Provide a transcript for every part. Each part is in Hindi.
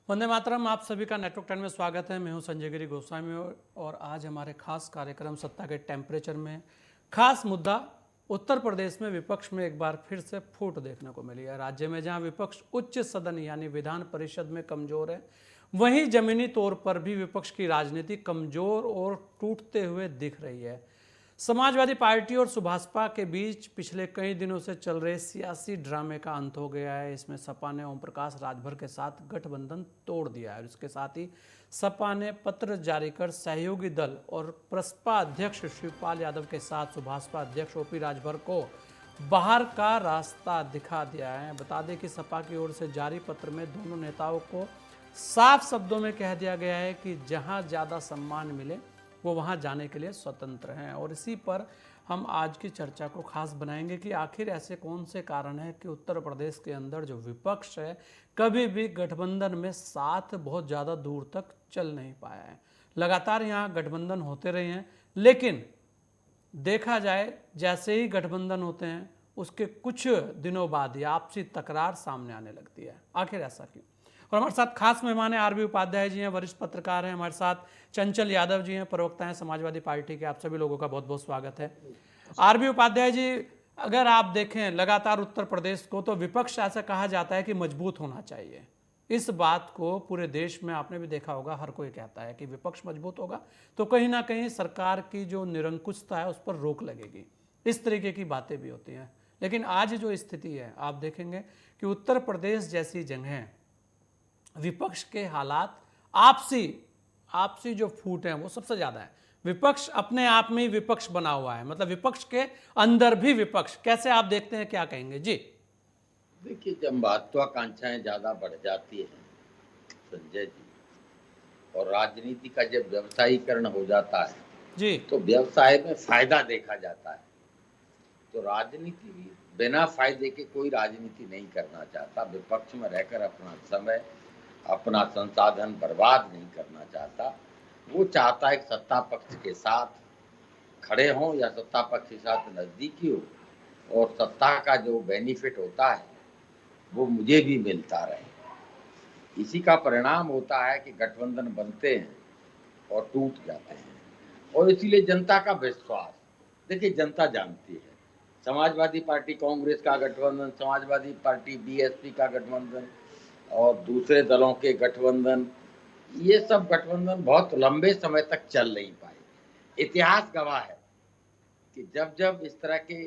वंदे मातरम। आप सभी का नेटवर्क 10 में स्वागत है। मैं हूं संजय गिरी गोस्वामी और आज हमारे खास कार्यक्रम सत्ता के टेम्परेचर में खास मुद्दा उत्तर प्रदेश में विपक्ष में एक बार फिर से फूट देखने को मिली है। राज्य में जहां विपक्ष उच्च सदन यानी विधान परिषद में कमजोर है, वहीं जमीनी तौर पर भी विपक्ष की राजनीति कमजोर और टूटते हुए दिख रही है। समाजवादी पार्टी और सुभाषपा के बीच पिछले कई दिनों से चल रहे सियासी ड्रामे का अंत हो गया है। इसमें सपा ने ओम प्रकाश राजभर के साथ गठबंधन तोड़ दिया है और इसके साथ ही सपा ने पत्र जारी कर सहयोगी दल और प्रसपा अध्यक्ष शिवपाल यादव के साथ सुभाषपा अध्यक्ष ओपी राजभर को बाहर का रास्ता दिखा दिया है। बता दें कि सपा की ओर से जारी पत्र में दोनों नेताओं को साफ शब्दों में कह दिया गया है कि जहां ज़्यादा सम्मान मिले वो वहां जाने के लिए स्वतंत्र हैं। और इसी पर हम आज की चर्चा को खास बनाएंगे कि आखिर ऐसे कौन से कारण हैं कि उत्तर प्रदेश के अंदर जो विपक्ष है कभी भी गठबंधन में साथ बहुत ज़्यादा दूर तक चल नहीं पाया है। लगातार यहाँ गठबंधन होते रहे हैं, लेकिन देखा जाए जैसे ही गठबंधन होते हैं उसके कुछ दिनों बाद ही आपसी तकरार सामने आने लगती है। आखिर ऐसा क्यों? और हमारे साथ खास मेहमान हैं आरबी उपाध्याय जी हैं, वरिष्ठ पत्रकार हैं। हमारे साथ चंचल यादव जी हैं, प्रवक्ता हैं समाजवादी पार्टी के। आप सभी लोगों का बहुत बहुत स्वागत है। आरबी उपाध्याय जी, अगर आप देखें लगातार उत्तर प्रदेश को, तो विपक्ष ऐसा कहा जाता है कि मजबूत होना चाहिए। इस बात को पूरे देश में आपने भी देखा होगा, हर कोई कहता है कि विपक्ष मजबूत होगा तो कहीं ना कहीं सरकार की जो निरंकुशता है उस पर रोक लगेगी। इस तरीके की बातें भी होती हैं। लेकिन आज जो स्थिति है, आप देखेंगे कि उत्तर प्रदेश जैसी जगह विपक्ष के हालात आपसी आपसी जो फूट है वो सबसे ज्यादा है। विपक्ष अपने आप में ही विपक्ष बना हुआ है, मतलब विपक्ष के अंदर भी विपक्ष। कैसे आप देखते हैं, क्या कहेंगे जी? देखिए, जब महत्वाकांक्षाएं ज्यादा बढ़ जाती हैं संजय जी, और राजनीति का जब व्यवसायीकरण हो जाता है जी तो व्यवसाय में फायदा देखा जाता है। तो राजनीति भी बिना फायदे के कोई राजनीति नहीं करना चाहता। विपक्ष में रहकर अपना समय, अपना संसाधन बर्बाद नहीं करना चाहता। वो चाहता है कि सत्ता पक्ष के साथ खड़े हों या सत्ता पक्ष के साथ नजदीकी हो, और सत्ता का जो बेनिफिट होता है वो मुझे भी मिलता रहे। इसी का परिणाम होता है कि गठबंधन बनते हैं और टूट जाते हैं। और इसीलिए जनता का विश्वास, देखिए जनता जानती है, समाजवादी पार्टी कांग्रेस का गठबंधन, समाजवादी पार्टी बीएसपी का गठबंधन और दूसरे दलों के गठबंधन, ये सब गठबंधन बहुत लंबे समय तक चल नहीं पाए। इतिहास गवाह है कि जब जब इस तरह के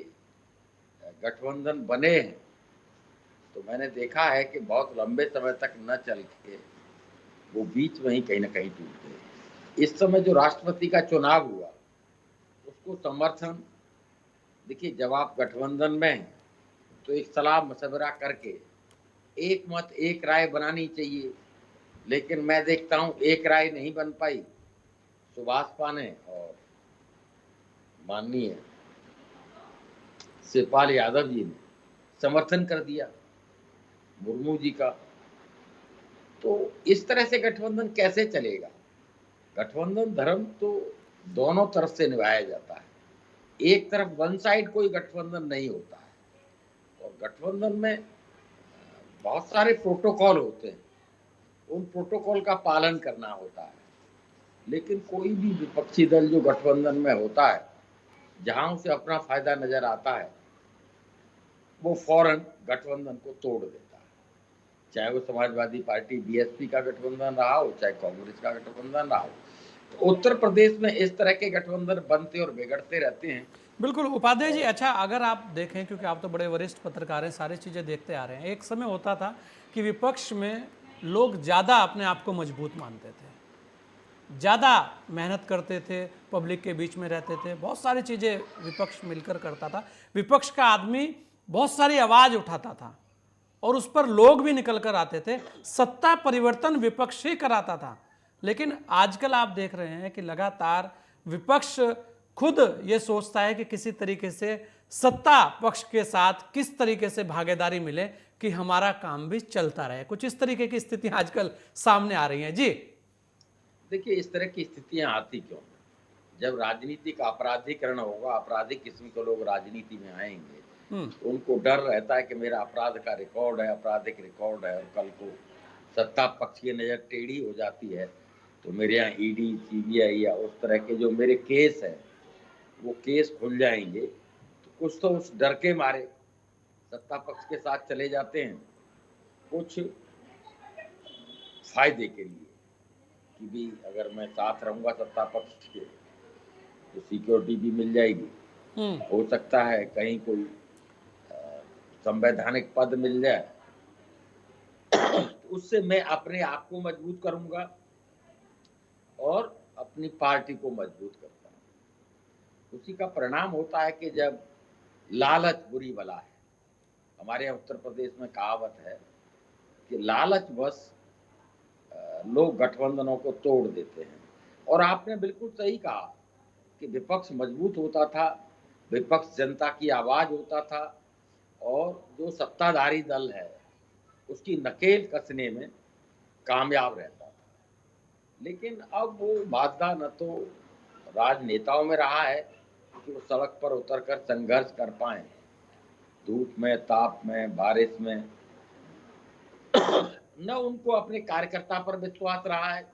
गठबंधन बने हैं तो मैंने देखा है कि बहुत लंबे समय तक न चल के वो बीच में ही कहीं ना कहीं टूट गए। इस समय जो राष्ट्रपति का चुनाव हुआ उसको समर्थन, देखिए जब आप गठबंधन में हैं तो एक सलाह मशवरा करके एक मत एक राय बनानी चाहिए, लेकिन मैं देखता हूं एक राय नहीं बन पाई। सुभाषपा ने और माननीय शिवपाल यादव जी ने समर्थन कर दिया मुर्मू जी का। तो इस तरह से गठबंधन कैसे चलेगा? गठबंधन धर्म तो दोनों तरफ से निभाया जाता है। एक तरफ वन साइड कोई गठबंधन नहीं होता है। और गठबंधन में बहुत सारे प्रोटोकॉल होते हैं, उन प्रोटोकॉल का पालन करना होता है। लेकिन कोई भी विपक्षी दल जो गठबंधन में होता है, जहां उसे अपना फायदा नजर आता है, वो फौरन गठबंधन को तोड़ देता है। चाहे वो समाजवादी पार्टी बीएसपी का गठबंधन रहा हो, चाहे कांग्रेस का गठबंधन रहा हो। तो उत्तर प्रदेश में इस तरह के गठबंधन बनते और बिगड़ते रहते हैं। बिल्कुल उपाध्याय जी। और अच्छा, अगर आप देखें, क्योंकि आप तो बड़े वरिष्ठ पत्रकार हैं, सारी चीज़ें देखते आ रहे हैं, एक समय होता था कि विपक्ष में लोग ज़्यादा अपने आप को मजबूत मानते थे, ज़्यादा मेहनत करते थे, पब्लिक के बीच में रहते थे, बहुत सारी चीज़ें विपक्ष मिलकर करता था। विपक्ष का आदमी बहुत सारी आवाज़ उठाता था और उस पर लोग भी निकल कर आते थे। सत्ता परिवर्तन विपक्ष ही कराता था। लेकिन आजकल आप देख रहे हैं कि लगातार विपक्ष खुद ये सोचता है कि किसी तरीके से सत्ता पक्ष के साथ किस तरीके से भागीदारी मिले कि हमारा काम भी चलता रहे। कुछ इस तरीके की स्थितियां आजकल सामने आ रही हैं जी। देखिए, इस तरह की स्थितियां आती क्यों? जब राजनीतिक अपराधीकरण होगा, आपराधिक किस्म के लोग राजनीति में आएंगे, हम्म। तो उनको डर रहता है कि मेरा अपराध का रिकॉर्ड है, आपराधिक रिकॉर्ड है, और कल को सत्ता पक्ष की नजर टेढ़ी हो जाती है तो मेरे यहाँ ईडी, सीबीआई या उस तरह के जो मेरे केस हैं वो केस खुल जाएंगे, तो कुछ तो उस डर के मारे सत्ता पक्ष के साथ चले जाते हैं, कुछ फायदे के लिए कि भी अगर मैं साथ रहूंगा सत्ता पक्ष के तो सिक्योरिटी भी मिल जाएगी, हो सकता है कहीं कोई संवैधानिक पद मिल जाए, तो उससे मैं अपने आप को मजबूत करूंगा और अपनी पार्टी को मजबूत करता हूं। उसी का परिणाम होता है कि जब लालच बुरी बला है, हमारे यहाँ उत्तर प्रदेश में कहावत है कि लालच बस लोग गठबंधनों को तोड़ देते हैं। और आपने बिल्कुल सही कहा कि विपक्ष मजबूत होता था, विपक्ष जनता की आवाज होता था और जो सत्ताधारी दल है उसकी नकेल कसने में कामयाब रहता था। लेकिन अब वो वादा न तो राजनेताओं में रहा है कि वो सड़क पर उतरकर संघर्ष कर पाए, धूप में, ताप में, बारिश में, न उनको अपने कार्यकर्ता पर विश्वास रहा है।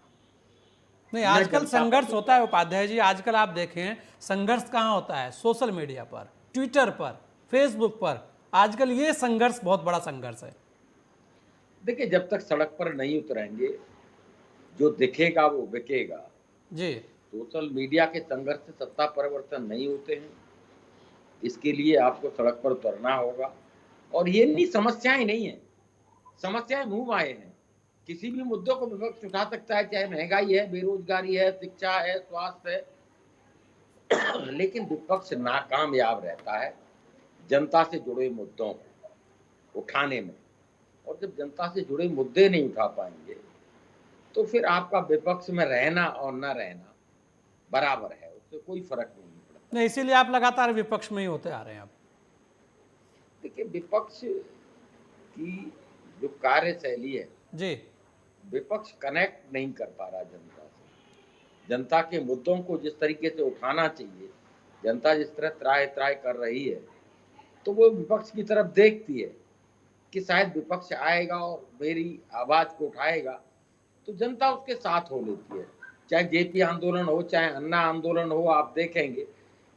नहीं, आजकल संघर्ष होता है उपाध्याय जी। आजकल आप देखें संघर्ष कहाँ होता है, सोशल मीडिया पर, ट्विटर पर, फेसबुक पर। आजकल ये संघर्ष बहुत बड़ा संघर्ष है। देखिए, जब तक सड़क पर नहीं उतरेंगे जो दिखेगा वो बिकेगा जी। सोशल मीडिया के संघर्ष से सत्ता परिवर्तन नहीं होते हैं, इसके लिए आपको सड़क पर उतरना होगा। और ये नहीं, समस्याएं नहीं है, समस्याएं मुंह आए हैं। किसी भी मुद्दों को विपक्ष उठा सकता है, चाहे महंगाई है, बेरोजगारी है, शिक्षा है, स्वास्थ्य है, लेकिन विपक्ष नाकामयाब रहता है जनता से जुड़े मुद्दों को उठाने में। और जब जनता से जुड़े मुद्दे नहीं उठा पाएंगे तो फिर आपका विपक्ष में रहना और न रहना बराबर है, उससे कोई फर्क नहीं पड़ता। नहीं, इसीलिए आप लगातार विपक्ष में ही होते आ रहे हैं। आप देखिए, विपक्ष की जो कार्यशैली है जी, विपक्ष कनेक्ट नहीं कर पा रहा जनता से। जनता के मुद्दों को जिस तरीके से उठाना चाहिए, जनता जिस तरह त्राय त्राय कर रही है, तो वो विपक्ष की तरफ देखती है कि शायद विपक्ष आएगा और मेरी आवाज को उठाएगा तो जनता उसके साथ हो लेती है। चाहे जेपी आंदोलन हो, चाहे अन्ना आंदोलन हो, आप देखेंगे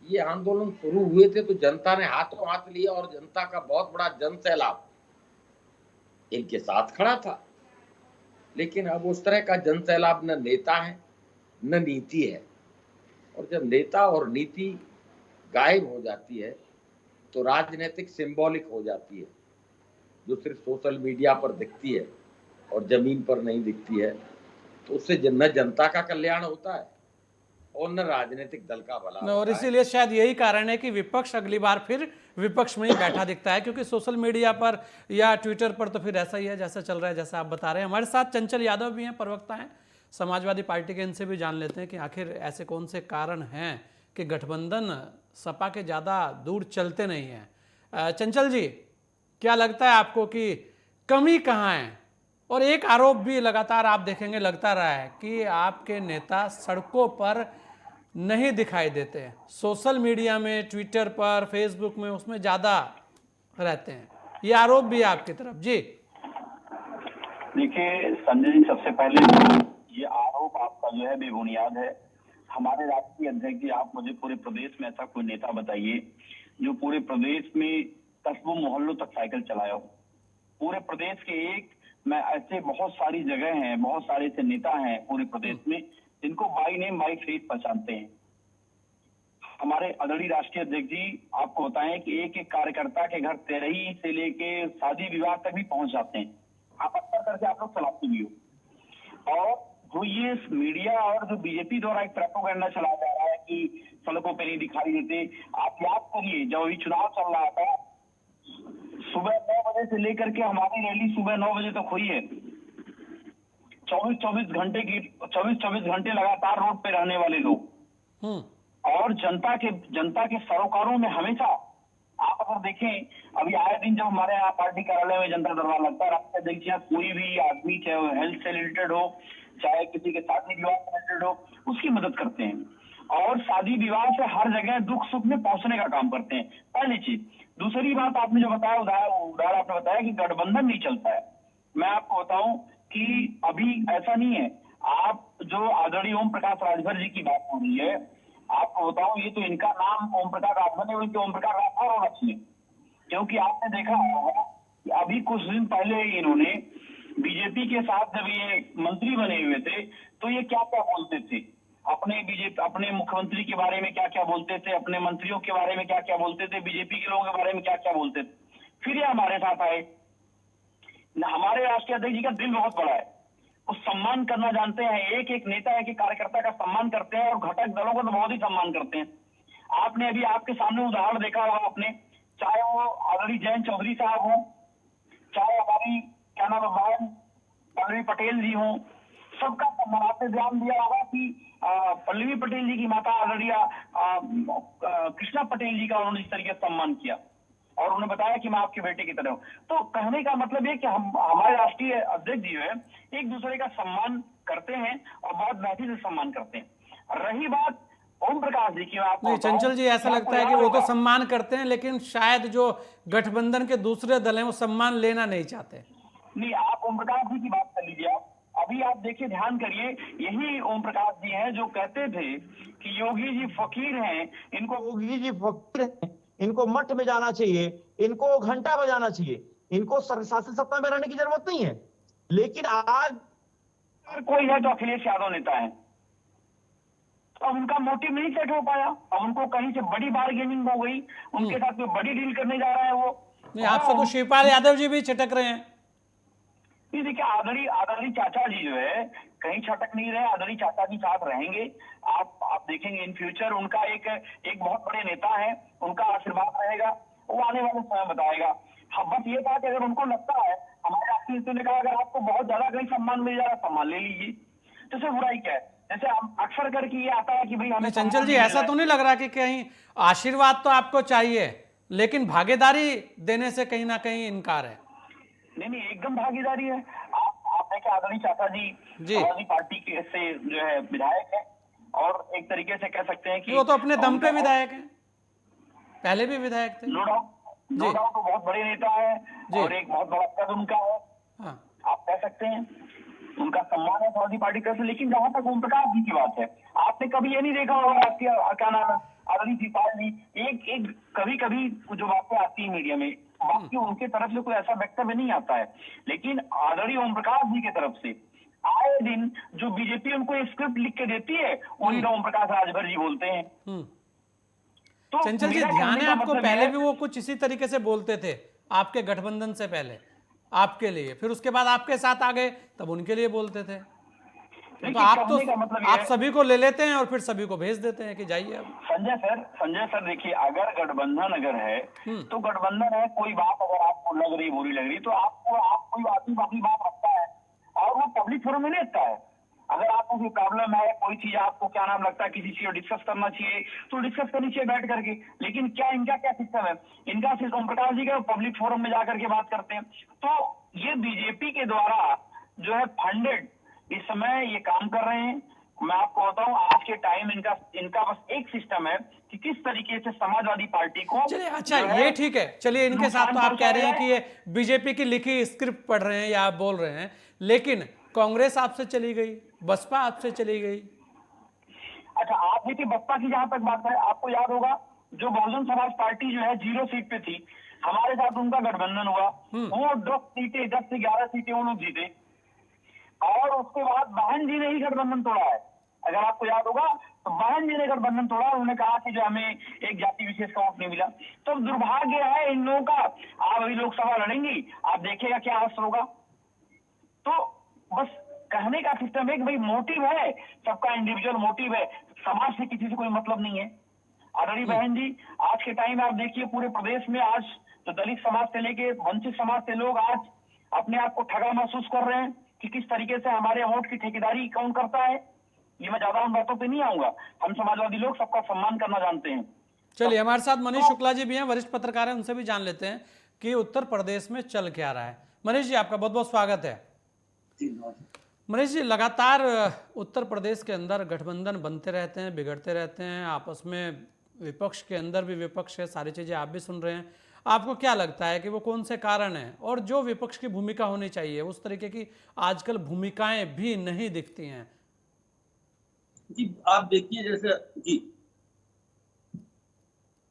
ये आंदोलन शुरू हुए थे तो जनता ने हाथों हाथ लिया और जनता का बहुत बड़ा जन सैलाब इनके साथ खड़ा था। लेकिन अब उस तरह का जन सैलाब न नेता है न नीति है। और जब नेता और नीति गायब हो जाती है तो राजनीतिक सिंबॉलिक हो जाती है, जो सिर्फ सोशल मीडिया पर दिखती है और जमीन पर नहीं दिखती है, तो उससे न जनता का कल्याण होता है और न राजनीतिक दल का भला होता है। और इसीलिए शायद यही कारण है कि विपक्ष अगली बार फिर विपक्ष में ही बैठा दिखता है, क्योंकि सोशल मीडिया पर या ट्विटर पर तो फिर ऐसा ही है जैसा चल रहा है, जैसा आप बता रहे हैं। हमारे साथ चंचल यादव भी हैं, प्रवक्ता हैं समाजवादी पार्टी के। इनसे भी जान लेते हैं कि आखिर ऐसे कौन से कारण हैं कि गठबंधन सपा के ज़्यादा दूर चलते नहीं हैं। चंचल जी, क्या लगता है आपको कि कमी कहाँ है? और एक आरोप भी लगातार आप देखेंगे लगता रहा है कि आपके नेता सड़कों पर नहीं दिखाई देते, सोशल मीडिया में, ट्विटर पर, फेसबुक में, उसमें ज़्यादा रहते हैं। ये आरोप भी है आपकी तरफ। जी देखिए संजय जी, सबसे पहले ये आरोप आपका जो है बेबुनियाद है। हमारे राष्ट्रीय अध्यक्ष जी, आप मुझे पूरे प्रदेश में ऐसा कोई नेता बताइए जो पूरे प्रदेश में कस्बों मोहल्लों तक साइकिल चलाया हो। पूरे प्रदेश के ऐसे बहुत सारी जगह हैं, बहुत सारे ऐसे नेता हैं पूरे प्रदेश में जिनको बाई नेम बाई फेस पहचानते हैं। हमारे आदरणीय राष्ट्रीय अध्यक्ष जी आपको बताएं कि एक एक कार्यकर्ता के घर तेरही से लेके शादी विवाह तक भी पहुंच जाते हैं। आप अक्सर करके आप लोग चलाते भी हो। और जो ये मीडिया और जो बीजेपी द्वारा एक प्रोपेगेंडा चलाया जा रहा है कि सड़कों पे नहीं दिखाई देते, आप याद करिए जब अभी चुनाव चल रहा था, सुबह 9 बजे से लेकर के हमारी रैली सुबह 9 बजे तक हुई है। 24-24 घंटे लगातार रोड पे रहने वाले लोग और जनता के सरोकारों में हमेशा आप अगर देखें, अभी आए दिन जब हमारे यहाँ पार्टी कार्यालय में जनता दरबार लगता है, राष्ट्रीय अध्यक्ष यहाँ कोई भी आदमी, चाहे वो हेल्थ से रिलेटेड हो, चाहे किसी के शादी विवाह से रिलेटेड हो, उसकी मदद करते हैं और शादी विवाह से हर जगह दुख सुख में पहुंचने का काम करते हैं। पहली चीज। दूसरी बात आपने जो बताया, उदाहरण आपने बताया कि गठबंधन नहीं चलता है। मैं आपको बताऊं कि अभी ऐसा नहीं है। आप जो आदरणीय ओम प्रकाश राजभर जी की बात हो रही है, आपको बताऊं, ये तो इनका नाम ओम प्रकाश राजभर नहीं बल्कि ओम प्रकाश राठौर होना चाहिए। क्योंकि आपने देखा होगा कि अभी कुछ दिन पहले इन्होंने बीजेपी के साथ जब ये मंत्री बने हुए थे तो ये क्या क्या बोलते थे, अपने बीजेपी अपने मुख्यमंत्री के बारे में क्या क्या बोलते थे, अपने मंत्रियों के बारे में क्या क्या बोलते थे, बीजेपी के लोगों के बारे में क्या क्या बोलते थे। फिर ये हमारे साथ आए। हमारे राष्ट्रीय अध्यक्ष जी का दिल बहुत बड़ा है, वो सम्मान करना जानते हैं, एक एक नेता एक एक कार्यकर्ता का सम्मान करते हैं और घटक दलों का तो बहुत ही सम्मान करते हैं। आपने अभी आपके सामने उदाहरण देखा होगा आपने, चाहे वो आदरणीय जयंत चौधरी साहब हो, चाहे हमारी क्या नाम है बहन पल्लवी पटेल जी हो, सबका सम्मान। आपने ध्यान दिया होगा कि पल्लवी पटेल जी की माता आदरणीय कृष्णा पटेल जी का उन्होंने इस तरीके से सम्मान किया और उन्हें बताया कि मैं आपके बेटे की तरह हूं। तो कहने का मतलब ये कि हम हमारे राष्ट्रीय अध्यक्ष जी है एक दूसरे का सम्मान करते हैं और बहुत बेहतरीन से सम्मान करते हैं। रही बात ओम प्रकाश जी की, आपको नहीं चंचल जी, ऐसा लगता है कि वो तो सम्मान करते हैं लेकिन शायद जो गठबंधन के दूसरे दल हैं वो सम्मान लेना नहीं चाहते। नहीं, आप ओम प्रकाश जी की बात कर लीजिए। आप अभी आप देखिए, ध्यान करिए, यही ओम प्रकाश जी हैं जो कहते थे कि योगी जी फकीर हैं, इनको योगी जी फकीर हैं, इनको मठ में जाना चाहिए, इनको घंटा बजाना चाहिए, इनको शासन सत्ता में रहने की जरूरत नहीं है। लेकिन आज कोई है तो अखिलेश यादव नेता है, तो अब उनका मोटिव नहीं सेट हो पाया। अब उनको कहीं से बड़ी बार्गेनिंग हो गई, उनके साथ में बड़ी डील करने जा रहा है वो। नहीं, आपसे तो शिवपाल यादव जी भी छिटक रहे हैं। नहीं, देखिए, आदरणीय चाचा जी जो है कहीं छटक नहीं रहे, आदरणीय चाचा जी साथ रहेंगे। आप देखेंगे इन फ्यूचर उनका एक बहुत बड़े नेता है, उनका आशीर्वाद रहेगा, वो आने वाले समय बताएगा। हाँ, बस ये था कि अगर उनको लगता है, हमारे राष्ट्रीय नेता ने कहा अगर आपको बहुत ज्यादा कहीं सम्मान मिल जा रहा है सम्मान ले लीजिए, तो इससे बुराई क्या है। जैसे अक्सर करके ये आता है कि भाई हमें चंचल जी, ऐसा तो नहीं लग रहा कि कहीं आशीर्वाद तो आपको चाहिए लेकिन भागीदारी देने से कहीं ना कहीं इनकार है? नहीं, एकदम भागीदारी है। आप देखें, आदरणीय चाचा जी समाजवादी पार्टी के से जो है विधायक है और एक तरीके से कह सकते हैं कि वो तो अपने दम पे विधायक हैं, पहले भी विधायक थे। नो डाउट तो बहुत बड़े नेता है और एक बहुत बड़ा पद उनका है। हाँ। आप कह सकते हैं उनका सम्मान है समाजवादी पार्टी का। लेकिन जहां तक ओम प्रकाश जी की बात है, आपने कभी ये नहीं देखा होगा आपके क्या नाम है आदरणीय शिवपाल जी, एक कभी जो बातें आती है मीडिया में, बाकी उनके तरफ से कोई ऐसा वक्तव्य नहीं आता है, लेकिन आदरणीय ओम प्रकाश जी की तरफ से आए दिन जो बीजेपी उनको स्क्रिप्ट लिख के देती है उनका ओम प्रकाश राजभर जी बोलते हैं। तो चंचल जी, ध्यान है आपको, पहले भी वो कुछ इसी तरीके से बोलते थे आपके गठबंधन से पहले आपके लिए, फिर उसके बाद आपके साथ आ गए तब उनके लिए बोलते थे। तो आप सभी को ले लेते हैं और फिर सभी को भेज देते हैं कि जाइए। अब संजय सर देखिए, अगर गठबंधन अगर है तो गठबंधन है, कोई बात अगर आपको लग रही बुरी लग रही तो आप कोई बाकी बात रखता है और वो पब्लिक फोरम में नहीं रखता है। अगर आपको कोई प्रॉब्लम है, कोई चीज आपको क्या नाम लगता है किसी चीज को डिस्कस करना चाहिए तो डिस्कस करनी चाहिए बैठ करके। लेकिन इनका क्या सिस्टम है, इनका सिर्फ ओम प्रकाश जी का पब्लिक फोरम में जाकर के बात करते हैं। तो ये बीजेपी के द्वारा जो है फंडेड इस समय ये काम कर रहे हैं। मैं आपको बताऊं, आज के टाइम इनका बस एक सिस्टम है कि किस तरीके से समाजवादी पार्टी को। चलिए, अच्छा ये ठीक है, चलिए इनके साथ तो आप कह रहे हैं कि ये बीजेपी की लिखी स्क्रिप्ट पढ़ रहे हैं या आप बोल रहे हैं, लेकिन कांग्रेस आपसे चली गई, बसपा आपसे चली गई। अच्छा, आप देखिए, बसपा की जहां तक बात है, आपको याद होगा जो बहुजन समाज पार्टी जो है 0 सीट पे थी, हमारे साथ उनका गठबंधन हुआ, वो 10 से 11 सीटें वो लोग जीते और उसके बाद बहन जी ने ही गठबंधन तोड़ा है। अगर आपको याद होगा तो बहन जी ने गठबंधन तोड़ा, उन्होंने कहा कि जो हमें एक जाति विशेष का वोट नहीं मिला। तो दुर्भाग्य है इन लोगों का, आप अभी लोकसभा लड़ेंगी, आप देखिएगा क्या हासिल होगा। तो बस कहने का सिस्टम है कि भाई मोटिव है, सबका इंडिविजुअल मोटिव है, समाज से किसी से कोई मतलब नहीं है। आदरणीय बहन जी, आज के टाइम में आप देखिए पूरे प्रदेश में आज तो दलित समाज से लेके वंचित समाज से लोग आज अपने आप को ठगा महसूस कर रहे हैं कि किस तरीके से हमारे वोट की ठेकेदारी कौन करता है। ये मैं ज्यादा उन बातों पे नहीं आऊंगा, हम समाजवादी लोग सबका सम्मान करना जानते हैं। चलिए, हमारे साथ मनीष शुक्ला जी भी हैं, वरिष्ठ पत्रकार हैं, उनसे भी जान लेते हैं कि उत्तर प्रदेश में चल क्या रहा है। मनीष जी, आपका बहुत बहुत स्वागत है। मनीष जी, लगातार उत्तर प्रदेश के अंदर गठबंधन बनते रहते हैं, बिगड़ते रहते हैं, आपस में विपक्ष के अंदर भी विपक्ष है, सारी चीज़ें आप भी सुन रहे हैं। आपको क्या लगता है कि वो कौन से कारण हैं, और जो विपक्ष की भूमिका होनी चाहिए उस तरीके की आजकल भूमिकाएं भी नहीं दिखती हैं? जी, आप देखिए जैसे जी,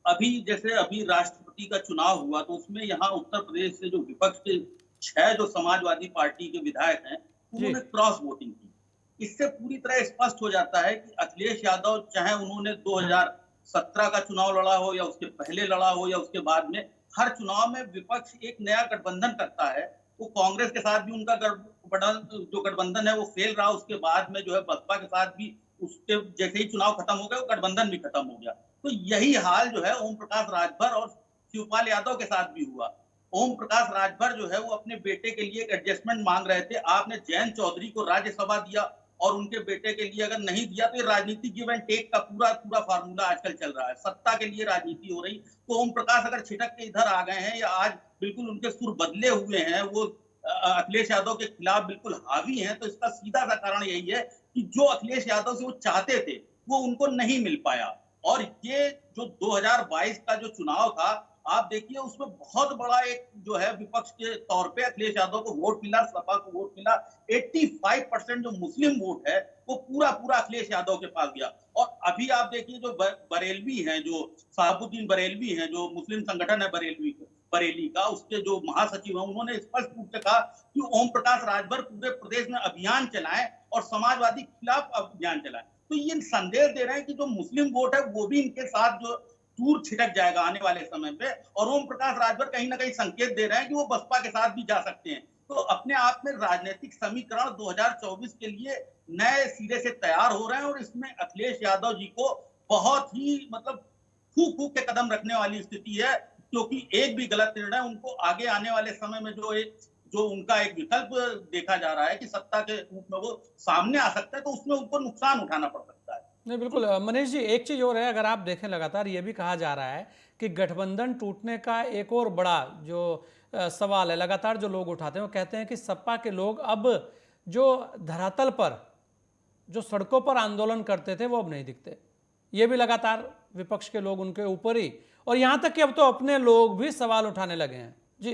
अभी राष्ट्रपति का चुनाव हुआ तो उसमें यहाँ उत्तर प्रदेश से जो विपक्ष के 6 जो समाजवादी पार्टी के विधायक हैं, जी। उन्होंने क्रॉस वोटिंग की। इससे पूरी तरह स्पष्ट हो जाता है कि अखिलेश यादव, चाहे उन्होंने 2017 का चुनाव लड़ा हो या उसके पहले लड़ा हो या उसके बाद में, हर चुनाव में विपक्ष एक नया गठबंधन करता है। वो कांग्रेस के साथ भी उनका जो गठबंधन है वो फेल रहा, उसके बाद में जो है बसपा के साथ भी उसके जैसे ही चुनाव खत्म हो गया वो गठबंधन भी खत्म हो गया। तो यही हाल जो है ओम प्रकाश राजभर और शिवपाल यादव के साथ भी हुआ। ओम प्रकाश राजभर जो है वो अपने बेटे के लिए एक एडजस्टमेंट मांग रहे थे। आपने जयंत चौधरी को राज्यसभा दिया और उनके बेटे के लिए अगर नहीं दिया तो ये राजनीतिक गिव एंड टेक का पूरा फार्मूला आजकल चल रहा है। सत्ता के लिए राजनीति हो रही। तो ओम प्रकाश अगर छिटक के इधर आ गए हैं या आज बिल्कुल उनके सुर बदले हुए हैं, वो अखिलेश यादव के खिलाफ बिल्कुल हावी हैं, तो इसका सीधा सा कारण यही है कि जो अखिलेश यादव से वो चाहते थे वो उनको नहीं मिल पाया। और ये जो 2022 का जो चुनाव था, आप देखिए उसमें बहुत बड़ा एक जो है विपक्ष के तौर पे अखिलेश यादव को वोट मिला, सपा को वोट मिला। 85% जो मुस्लिम वोट है वो पूरा अखिलेश यादव के पास गया। और अभी आप देखिए जो बरेलवी हैं, जो साहबुद्दीन बरेलवी हैं, जो मुस्लिम संगठन है बरेली का, उसके जो महासचिव हैं, उन्होंने स्पष्ट रूप से कहा कि ओम प्रकाश राजभर पूरे प्रदेश में अभियान चलाएं और समाजवादी के खिलाफ अभियान चलाएं। तो ये संदेश दे रहे हैं कि जो मुस्लिम वोट है वो भी इनके साथ जो दूर छिटक जाएगा आने वाले समय पे। और ओम प्रकाश राजभर कहीं ना कहीं संकेत दे रहे हैं कि वो बसपा के साथ भी जा सकते हैं। तो अपने आप में राजनीतिक समीकरण 2024 के लिए नए सिरे से तैयार हो रहे हैं और इसमें अखिलेश यादव जी को बहुत ही मतलब फूक के कदम रखने वाली स्थिति है, क्योंकि एक भी गलत निर्णय उनको आगे आने वाले समय में जो उनका एक विकल्प देखा जा रहा है कि सत्ता के रूप में वो सामने आ सकता है, तो उसमें उनको नुकसान उठाना पड़ सकता है। नहीं, बिल्कुल मनीष जी, एक चीज और है, अगर आप देखें लगातार ये भी कहा जा रहा है कि गठबंधन टूटने का एक और बड़ा जो सवाल है लगातार जो लोग उठाते हैं, वो कहते हैं कि सपा के लोग अब जो धरातल पर जो सड़कों पर आंदोलन करते थे वो अब नहीं दिखते। ये भी लगातार विपक्ष के लोग उनके ऊपर ही, और यहां तक कि अब तो अपने लोग भी सवाल उठाने लगे हैं। जी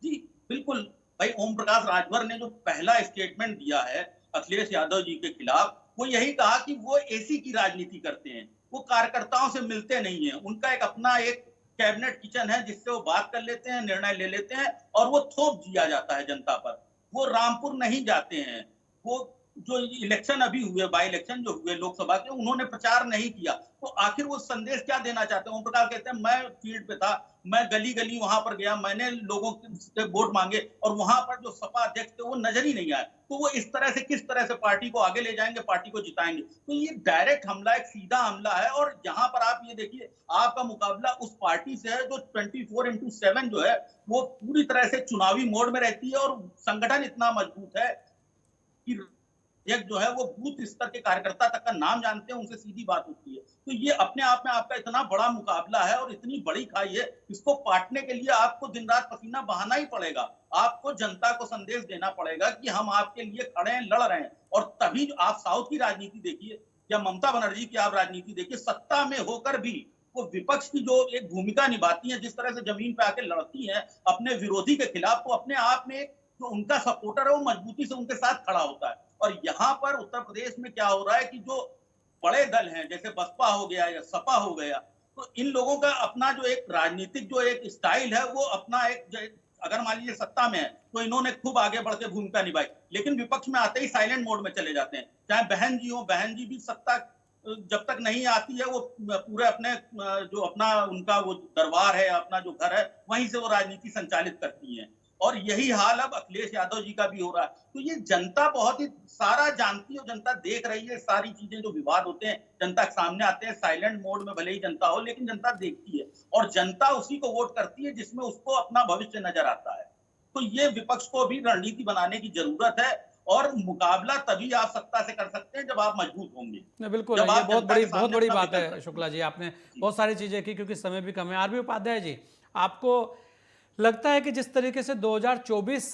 जी बिल्कुल भाई, ओम प्रकाश राजभर ने जो पहला स्टेटमेंट दिया है अखिलेश यादव जी के खिलाफ, वो यही कहा कि वो एसी की राजनीति करते हैं, वो कार्यकर्ताओं से मिलते नहीं है। उनका एक अपना एक कैबिनेट किचन है जिससे वो बात कर लेते हैं, निर्णय ले लेते हैं और वो थोप दिया जाता है जनता पर। वो रामपुर नहीं जाते हैं। वो जो इलेक्शन अभी हुए, बाई इलेक्शन जो हुए लोकसभा के, उन्होंने प्रचार नहीं किया। तो आखिर वो संदेश क्या देना चाहते हैं? ओम प्रकाश कहते हैं मैं फील्ड पे था, मैं गली गली वहां पर गया, मैंने लोगों से वोट मांगे और वहां पर जो सपा अध्यक्ष थे वो नजर ही नहीं आए। तो वो इस तरह से किस तरह से पार्टी को आगे ले जाएंगे, पार्टी को जिताएंगे? तो ये डायरेक्ट हमला, एक सीधा हमला है। और जहां पर आप ये देखिए, आपका मुकाबला उस पार्टी से है जो 24/7 जो है वो पूरी तरह से चुनावी मोड में रहती है और संगठन इतना मजबूत है कि एक जो है वो बूथ स्तर के कार्यकर्ता तक का नाम जानते हैं, उनसे सीधी बात होती है। तो ये अपने आप में आपका इतना बड़ा मुकाबला है और इतनी बड़ी खाई है, इसको पाटने के लिए आपको दिन रात पसीना बहाना ही पड़ेगा। आपको जनता को संदेश देना पड़ेगा कि हम आपके लिए खड़े हैं, लड़ रहे हैं। और तभी आप साउथ की राजनीति देखिए या ममता बनर्जी की आप राजनीति देखिए, सत्ता में होकर भी वो विपक्ष की जो एक भूमिका निभाती है, जिस तरह से जमीन पे आके लड़ती है अपने विरोधी के खिलाफ, तो अपने आप में जो उनका सपोर्टर है वो मजबूती से उनके साथ खड़ा होता है। और यहाँ पर उत्तर प्रदेश में क्या हो रहा है कि जो बड़े दल हैं जैसे बसपा हो गया या सपा हो गया, तो इन लोगों का अपना जो एक राजनीतिक जो एक स्टाइल है वो अपना एक, अगर मान लीजिए सत्ता में है तो इन्होंने खूब आगे बढ़ के भूमिका निभाई, लेकिन विपक्ष में आते ही साइलेंट मोड में चले जाते हैं। चाहे बहन जी हो, बहन जी भी सत्ता जब तक नहीं आती है वो पूरे अपने जो अपना उनका वो दरबार है, अपना जो घर है, वहीं से वो राजनीति संचालित करती है। और यही हाल अब अखिलेश यादव जी का भी हो रहा है। तो ये जनता बहुत ही सारा जानती है, जनता देख रही है। सारी चीजें जो विवाद होते हैं जनता के सामने आते हैं, साइलेंट मोड में भले ही जनता हो, लेकिन जनता देखती है और जनता उसी को वोट करती है जिसमें उसको अपना भविष्य नजर आता है। तो ये विपक्ष को भी रणनीति बनाने की जरूरत है और मुकाबला तभी आप सत्ता से कर सकते हैं जब आप मजबूत होंगे। नहीं, बिल्कुल ये बहुत बड़ी बात है शुक्ला जी, आपने बहुत सारी चीजें की क्योंकि समय भी कम है। आरबी उपाध्याय जी, आपको लगता है कि जिस तरीके से 2024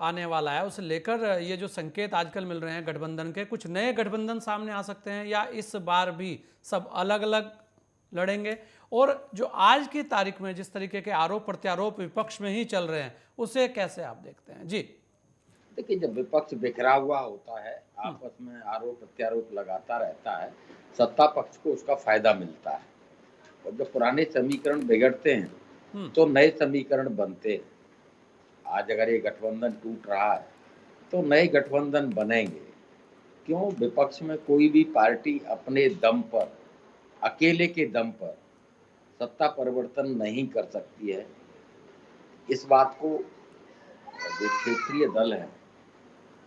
आने वाला है उसे लेकर ये जो संकेत आजकल मिल रहे हैं गठबंधन के, कुछ नए गठबंधन सामने आ सकते हैं या इस बार भी सब अलग अलग लड़ेंगे? और जो आज की तारीख में जिस तरीके के आरोप प्रत्यारोप विपक्ष में ही चल रहे हैं, उसे कैसे आप देखते हैं? जी देखिए, जब विपक्ष बिखरा हुआ होता है, आपस में आरोप प्रत्यारोप लगाता रहता है, सत्ता पक्ष को उसका फायदा मिलता है। और जब पुराने समीकरण बिगड़ते हैं तो नए समीकरण बनते हैं। आज अगर ये गठबंधन टूट रहा है तो नए गठबंधन बनेंगे। क्यों? विपक्ष में कोई भी पार्टी अपने दम पर, अकेले के दम पर सत्ता परिवर्तन नहीं कर सकती है। इस बात को जो क्षेत्रीय दल है,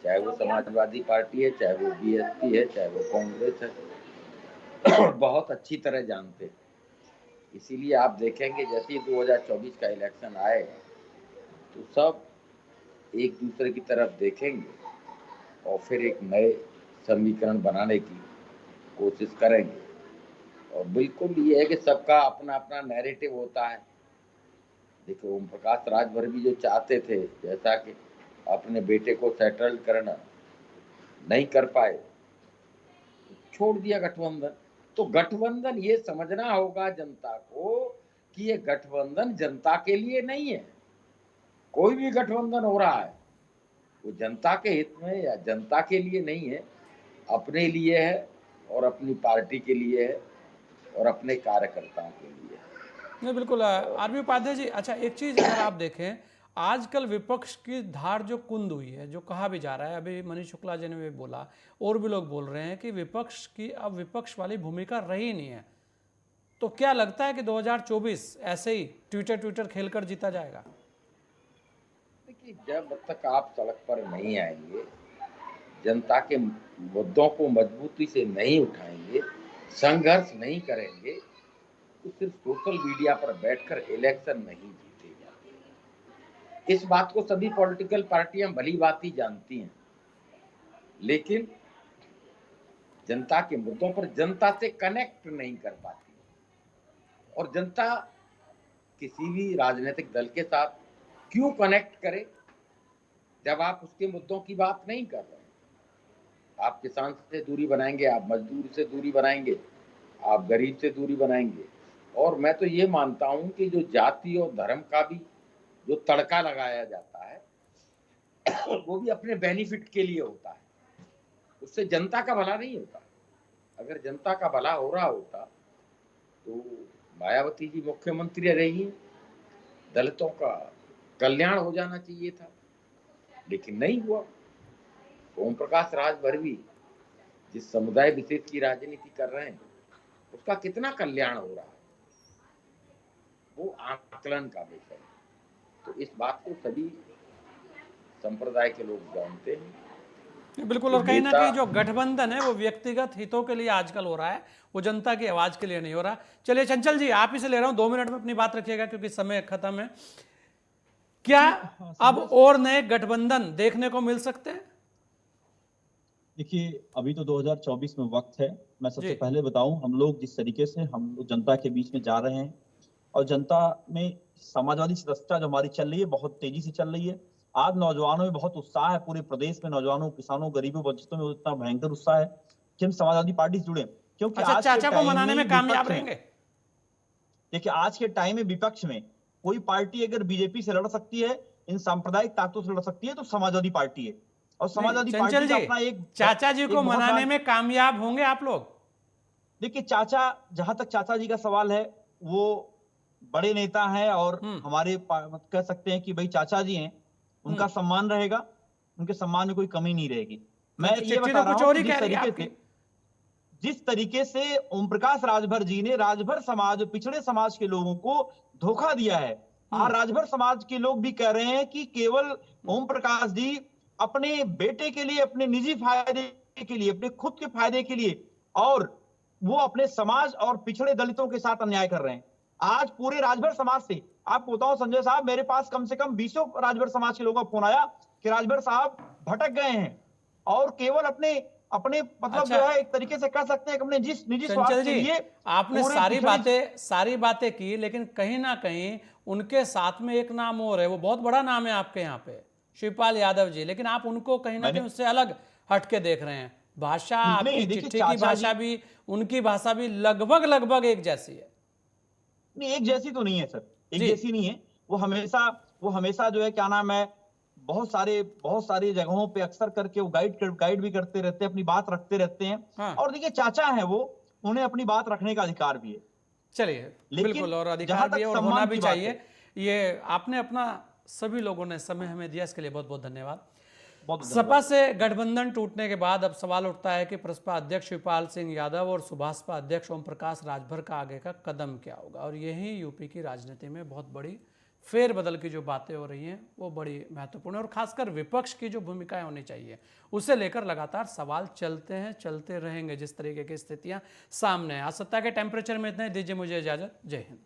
चाहे वो समाजवादी पार्टी है, चाहे वो बीएसपी है, चाहे वो कांग्रेस है, बहुत अच्छी तरह जानते हैं। इसीलिए आप देखेंगे जैसे ही 2024 का इलेक्शन आएगा तो सब एक दूसरे की तरफ देखेंगे और फिर एक नए समीकरण बनाने की कोशिश करेंगे। और बिल्कुल ये है कि सबका अपना अपना नैरेटिव होता है। देखिए, ओम प्रकाश राजभर भी जो चाहते थे जैसा कि अपने बेटे को सेटल करना, नहीं कर पाए, छोड़ दिया गठबंधन। तो गठबंधन ये समझना होगा जनता को कि ये गठबंधन जनता के लिए नहीं है। कोई भी गठबंधन हो रहा है वो जनता के हित में या जनता के लिए नहीं है, अपने लिए है और अपनी पार्टी के लिए है और अपने कार्यकर्ताओं के लिए है। नहीं, बिल्कुल आरबी उपाध्याय जी, अच्छा एक चीज़ अगर आप देखें, आजकल विपक्ष की धार जो कुंद हुई है, जो कहा भी जा रहा है, अभी मनीष शुक्ला जी ने भी बोला और भी लोग बोल रहे हैं कि विपक्ष की अब विपक्ष वाली भूमिका रही नहीं है। तो क्या लगता है कि 2024 ऐसे ही ट्विटर खेलकर जीता जाएगा? देखिए, जब तक आप सड़क पर नहीं आएंगे, जनता के मुद्दों को मजबूती से नहीं उठाएंगे, संघर्ष नहीं करेंगे, तो सिर्फ सोशल मीडिया पर बैठकर इलेक्शन नहीं जीते जाते। इस बात को सभी पॉलिटिकल पार्टियां भली भांति जानती हैं, लेकिन जनता के मुद्दों पर जनता से कनेक्ट नहीं कर पाती। और जनता किसी भी राजनीतिक दल के साथ क्यों कनेक्ट करे जब आप उसके मुद्दों की बात नहीं कर रहे हैं? आप किसान से दूरी बनाएंगे, आप मजदूर से दूरी बनाएंगे, आप गरीब से दूरी बनाएंगे। और मैं तो ये मानता हूं कि जो जाति और धर्म का भी जो तड़का लगाया जाता है वो भी अपने बेनिफिट के लिए होता है, उससे जनता का भला नहीं होता। अगर जनता का भला हो रहा होता तो मायावती जी मुख्यमंत्री रही, दलितों का कल्याण हो जाना चाहिए था, लेकिन नहीं हुआ। ओम प्रकाश राजभर भी जिस समुदाय विशेष की राजनीति कर रहे हैं उसका कितना कल्याण हो रहा है, वो आकलन का विषय है। तो इस बात को सभी संप्रदाय के लोग जानते हैं। बिल्कुल, और कहीं ना कहीं जो गठबंधन है वो व्यक्तिगत हितों के लिए आजकल हो रहा है, वो जनता की आवाज के लिए नहीं हो रहा। चलिए चंचल जी, आप ही से ले रहा हूं, 2 मिनट में अपनी बात रखिएगा क्योंकि समय खत्म है। क्या अब और नए गठबंधन देखने को मिल सकते हैं? देखिए, अभी तो 2024 में वक्त है। मैं सबसे जी। पहले बताऊं, हम लोग जिस तरीके से हम लोग जनता के बीच में जा रहे हैं और जनता में समाजवादी सदस्यता जो हमारी चल रही है बहुत तेजी से चल रही है। आज नौजवानों में बहुत उत्साह है, पूरे प्रदेश में नौजवानों, किसानों, गरीबों, वंचितों में इतना भयंकर उत्साह है कि हम समाजवादी पार्टी से जुड़े, क्योंकि अच्छा, आज के चाचा को टाइम मनाने में कामयाब विपक्ष में, रहेंगे? देखिए आज के टाइम में विपक्ष में कोई पार्टी अगर बीजेपी से लड़ सकती है, इन सांप्रदायिक ताकतों से लड़ सकती है, तो समाजवादी पार्टी है। और समाजवादी चंचल पार्टी का जी, अपना एक चाचा जी एक को बहुत मनाने बड़ा- में कामयाब होंगे आप लोग? देखिए, चाचा, जहां तक चाचा जी का सवाल है, वो बड़े नेता हैं और हमारे कह सकते हैं कि भाई चाचा जी हैं, उनका सम्मान रहेगा, उनके सम्मान में कोई कमी नहीं रहेगी। मैं ये चिट्ठी बता तो रहा कुछ हूं और कि ही कह रही है आपकी। जिस तरीके से ओम प्रकाश राजभर जी ने राजभर समाज, पिछड़े समाज के लोगों को धोखा दिया है, आज राजभर समाज के लोग भी कह रहे हैं कि केवल ओम प्रकाश जी अपने बेटे के लिए, अपने निजी फायदे के लिए, अपने खुद के फायदे के लिए, और वो अपने समाज और पिछड़े दलितों के साथ अन्याय कर रहे हैं। आज पूरे राजभर समाज से आपको बताऊं संजय साहब, मेरे पास कम से कम 20 राजभर समाज के लोगों का फोन आया कि राजभर साहब भटक गए हैं और केवल अपने अपने मतलब अच्छा, जो है एक तरीके से कह सकते हैं कि अपने जिस निजी स्वार्थ चंचल के जी, लिए आपने पूरे सारी बातें की, लेकिन कहीं ना कहीं उनके साथ में एक नाम और है, वो बहुत बड़ा नाम है आपके यहाँ पे, शिवपाल यादव जी, लेकिन आप उनको कहीं ना कहीं उससे अलग हटके देख रहे हैं। भाषा, आपकी नहीं, देखिए, चिट्ठी की भाषा भी, उनकी भाषा भी लगभग एक जैसी है। नहीं, एक जैसी तो नहीं है सर, एक जी। जैसी नहीं है। वो हमेशा जो है क्या नाम है, बहुत सारी जगहों पे अक्सर करके वो गाइड भी करते रहते हैं, अपनी बात रखते रहते हैं। हाँ। और देखिए चाचा है वो, उन्हें अपनी बात रखने का अधिकार भी है। चलिए, लेकिन बिल्कुल, और जहां अधिकार भी तक है और होना सम्मान भी की बात चाहिए। है, ये आपने अपना, सभी लोगों ने समय हमें दिया, इसके लिए बहुत बहुत धन्यवाद। बहुत सपा धन्यवाद। से गठबंधन टूटने के बाद अब सवाल उठता है कि प्रसपा अध्यक्ष शिवपाल सिंह यादव और सुभाषपा अध्यक्ष ओम प्रकाश राजभर का आगे का कदम क्या होगा, और यही यूपी की राजनीति में बहुत बड़ी फेरबदल की जो बातें हो रही हैं वो बड़ी महत्वपूर्ण है, और खासकर विपक्ष की जो भूमिकाएं होनी चाहिए उसे लेकर लगातार सवाल चलते हैं, चलते रहेंगे जिस तरीके की स्थितियां सामने हैं। आज सत्ता के टेम्परेचर में इतना ही, दीजिए मुझे इजाजत। जय हिंद।